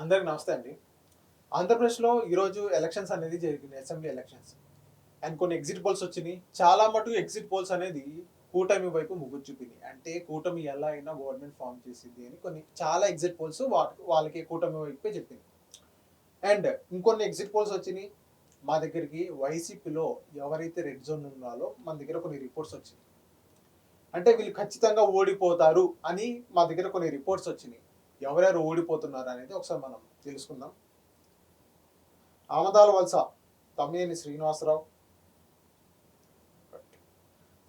అందరికి నమస్తే అండి. ఆంధ్రప్రదేశ్‌లో ఈరోజు ఎలక్షన్స్ అనేది జరిగినాయి. Assembly elections. అండ్ కొన్ని ఎగ్జిట్ పోల్స్ వచ్చినాయి. చాలా మటుకు ఎగ్జిట్ పోల్స్ అనేది కూటమి వైపు మొగ్గు చూపినాయి. అంటే కూటమి ఎలా అయినా గవర్నమెంట్ ఫార్మ్ చేసిద్ది అని కొన్ని చాలా ఎగ్జిట్ పోల్స్ వాళ్ళకి కూటమి వైపే చెప్పింది. అండ్ ఇంకొన్ని ఎగ్జిట్ పోల్స్ వచ్చినాయి. మా దగ్గరికి వైసీపీలో ఎవరైతే రెడ్ జోన్ ఉన్నారో మన దగ్గర కొన్ని రిపోర్ట్స్ వచ్చినాయి. అంటే వీళ్ళు ఖచ్చితంగా ఓడిపోతారు అని మా దగ్గర కొన్ని రిపోర్ట్స్ వచ్చినాయి. ఎవరెవరు ఓడిపోతున్నారు అనేది ఒకసారి మనం తెలుసుకుందాం. ఆమదాల వలస తమ్మినేని శ్రీనివాసరావు,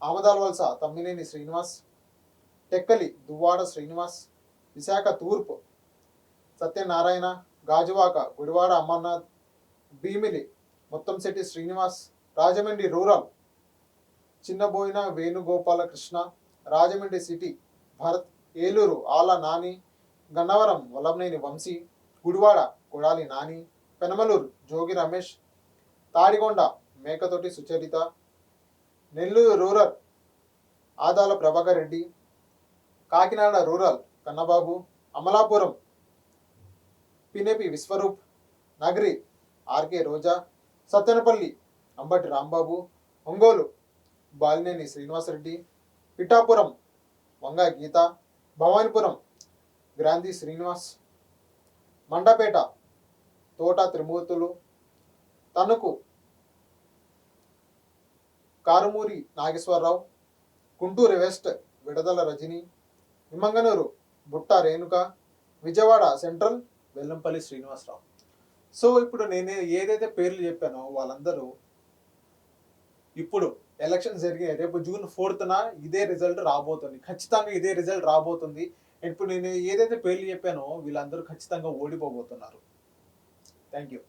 ఆమదాల వలస తమ్మినేని శ్రీనివాస్, టెక్కలి దువ్వాడ శ్రీనివాస్, విశాఖ తూర్పు సత్యనారాయణ, గాజువాక గుడివాడ అమర్నాథ్, భీమిలి ముత్తంశెట్టి శ్రీనివాస్, రాజమండ్రి రూరల్ చిన్నబోయిన వేణుగోపాలకృష్ణ, రాజమండ్రి సిటీ భరత్, ఏలూరు ఆల Nani, Gannavaram Vallabhaneni Vamsi, Gudivada Kodali Nani, Penamaluru Jogi Ramesh, Tadikonda Mekathoti Sucharitha, Nellore rural Adala Prabhakar Reddy, Kakinada rural Kannababu, Amalapuram పినేపి Viswarup, Nagari RK రోజా, సత్తెనపల్లి అంబటి రాంబాబు, ఒంగోలు బాలినేని శ్రీనివాసరెడ్డి, పిఠాపురం వంగ గీత, భవానీపురం గ్రాంధి శ్రీనివాస్, మండపేట తోట త్రిమూర్తులు, తణుకు కారుమూరి నాగేశ్వరరావు, గుంటూరు వెస్ట్ విడదల రజని, నిమ్మంగనూరు బుట్ట రేణుక, విజయవాడ సెంట్రల్ వెల్లంపల్లి శ్రీనివాసరావు. సో ఇప్పుడు నేను ఏదైతే పేర్లు చెప్పానో వాళ్ళందరూ ఇప్పుడు ఎలక్షన్స్ జరిగాయి. రేపు జూన్ 4న ఇదే రిజల్ట్ రాబోతుంది. ఖచ్చితంగా ఇదే రిజల్ట్ రాబోతుంది. ఇప్పుడు నేను ఏదైతే పేర్లు చెప్పానో వీళ్ళందరూ ఖచ్చితంగా ఓడిపోబోతున్నారు. Thank you.